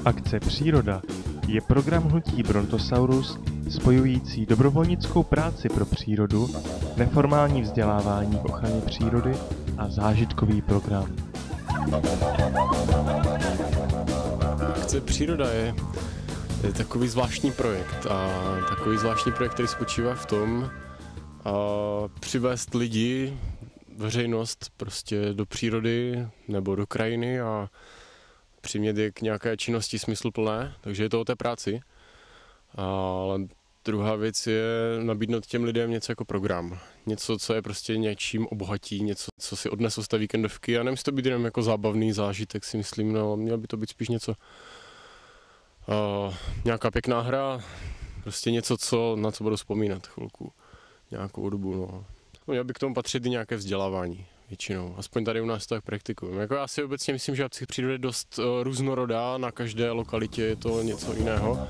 Akce Příroda je program hnutí Brontosaurus spojující dobrovolnickou práci pro přírodu, neformální vzdělávání v ochraně přírody a zážitkový program. Akce Příroda je takový zvláštní projekt který spočívá v tom přivést lidi, veřejnost prostě do přírody nebo do krajiny a přimět je k nějaké činnosti smysluplné, takže je to o té práci. Ale druhá věc je nabídnout těm lidem něco jako program. Něco, co je prostě něčím obohatí, něco, co si odnesou z té víkendovky a nemusí to být jenom jako zábavný zážitek, si myslím, no, mělo by to být spíš něco, nějaká pěkná hra, prostě něco, na co budu vzpomínat chvilku, nějakou dobu, no. Mělo by k tomu patřit i nějaké vzdělávání. Většinou, aspoň tady u nás to tak praktikujeme. Jako já si obecně myslím, že akce přírody je dost různorodá, na každé lokalitě je to něco jiného.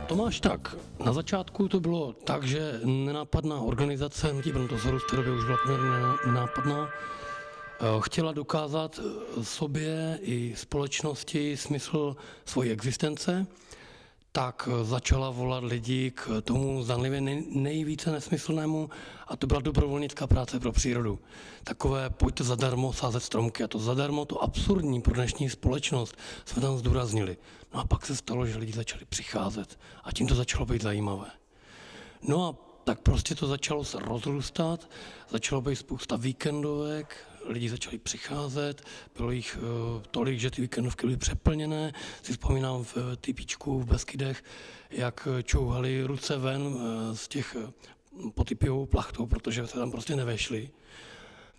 Tomáš, tak na začátku to bylo tak, že nenápadná organizace hnutí Brontosaurus, v té době už byla poměrně nenápadná, chtěla dokázat sobě i společnosti smysl svojí existence, tak začala volat lidi k tomu zdánlivě nejvíce nesmyslnému, a to byla dobrovolnická práce pro přírodu. Takové pojďte zadarmo sázet stromky, a to zadarmo, to absurdní pro dnešní společnost jsme tam zdůraznili. No a pak se stalo, že lidi začali přicházet a tím to začalo být zajímavé. No a tak prostě to začalo se rozrůstat, začalo být spousta víkendovek, lidi začali přicházet, bylo jich tolik, že ty víkendovky byly přeplněné. Si vzpomínám v Typíčku v Beskydech, jak čouhali ruce ven z těch potypivou plachtou, protože se tam prostě nevešli.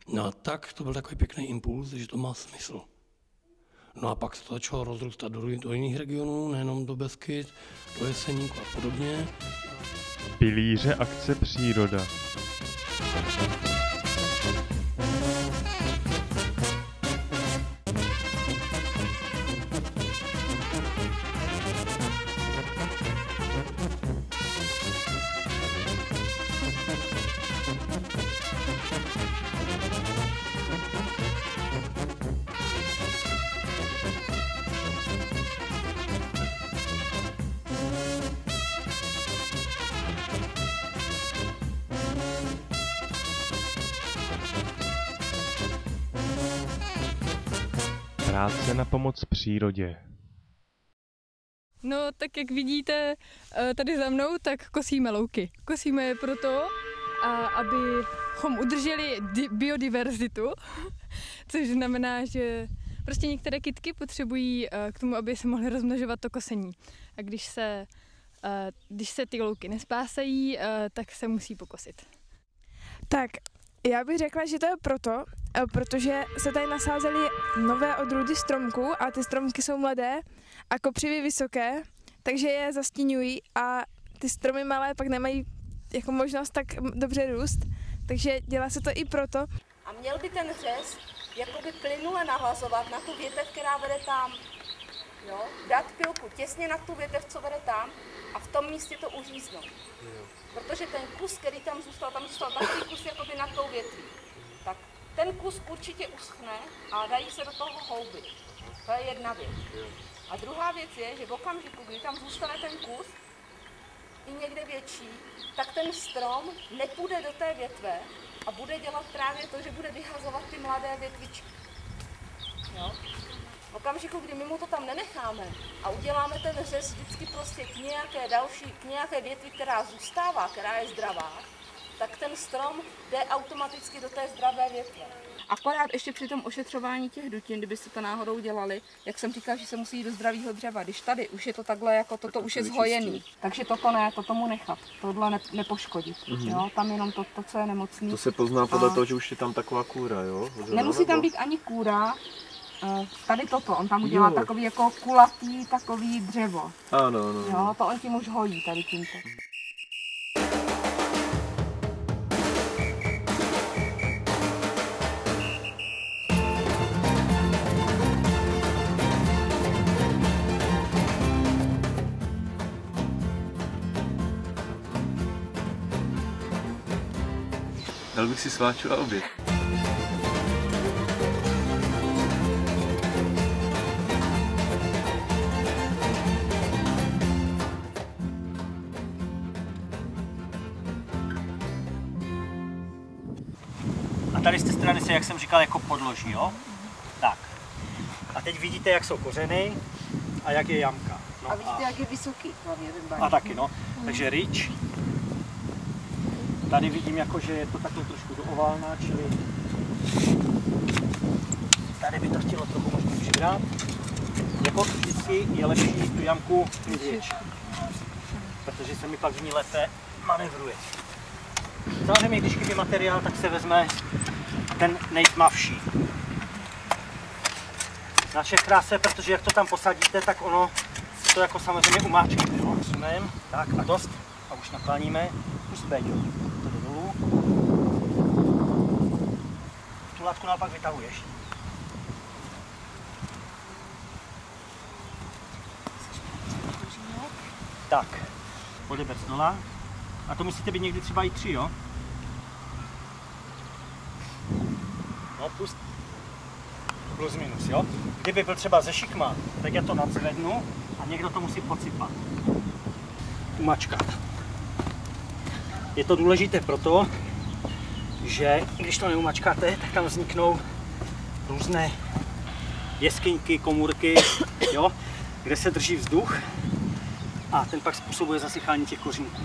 No a tak to byl takový pěkný impuls, že to má smysl. No a pak se to začalo rozrůstat do jiných regionů, nejenom do Beskyd, do Jeseníku a podobně. Pilíře akce Příroda. Práce na pomoc přírodě. No, tak jak vidíte tady za mnou, tak kosíme louky. Kosíme je proto, abychom udrželi biodiverzitu, což znamená, že prostě některé kytky potřebují k tomu, aby se mohly rozmnožovat, to kosení. A když se ty louky nespásají, tak se musí pokosit. Tak, já bych řekla, že to je protože se tady nasázely nové odrůdy stromků a ty stromky jsou mladé a kopřivy vysoké, takže je zastíňují a ty stromy malé pak nemají jako možnost tak dobře růst, takže dělá se to i proto. A měl by ten řez jakoby plynule nahazovat na tu větev, která vede tam. Jo? Dát pilku těsně na tu větev, co vede tam, a v tom místě to uříznout. Protože ten kus, který tam zůstal takový kus jakoby nad tou větví. Tak ten kus určitě uschne a dají se do toho houby. To je jedna věc. A druhá věc je, že v okamžiku, kdy tam zůstane ten kus, i někde větší, tak ten strom nepůjde do té větve a bude dělat právě to, že bude vyhazovat ty mladé větvičky. Jo? V okamžiku, kdy my mu to tam nenecháme a uděláme ten řez vždycky prostě k nějaké větvi, která zůstává, která je zdravá, tak ten strom jde automaticky do té zdravé větve. Akorát ještě při tom ošetřování těch dutin, kdybyste to náhodou dělali, jak jsem říkala, že se musí jít do zdravého dřeva. Když tady už je to takhle, jako toto už je zhojený. Takže toto ne, toto mu nechat, tohle nepoškodit. Jo? Tam jenom to, co je nemocný. To se pozná podle toho, že už je tam taková kůra, jo? Nemusí tam být ani kůra. Tady toto, on tam udělá takový jako kulatý, takový dřevo. Ano. Jo, to on tím už hojí tady tímto. Dal bych si sláču a oběd. tady z té strany se, jak jsem říkal, jako podloží, jo? Tak. A teď vidíte, jak jsou kořeny a jak je jamka. No a vidíte, jak je vysoký hlavně ten baník. A taky, no. Takže rič. Tady vidím, jako, že je to takhle trošku doovalná, čili tady by to chtělo trochu možná přibrat. Jako vždycky je lepší tu jamku mít větší, protože se mi pak v ní lépe manevruje. Samozřejmě, když chybí materiál, tak se vezme ten nejtmavší. Na všech kráse, protože jak to tam posadíte, tak ono to jako samozřejmě umáčkne. Sunem, tak a dost. A už nakláníme. Pust Béďo, to jde dolů. Tu látku naopak vytahuješ. Tak, odebec dola. A to musíte být někdy třeba i 3, jo? No, pust. Plus minus, jo? Kdyby byl třeba ze šikma, tak já to nadzvednu a někdo to musí posypat. Umačkat. Je to důležité proto, že když to neumačkáte, tak tam vzniknou různé jeskyňky, komůrky, jo? Kde se drží vzduch a ten pak způsobuje zasychání těch kořínků.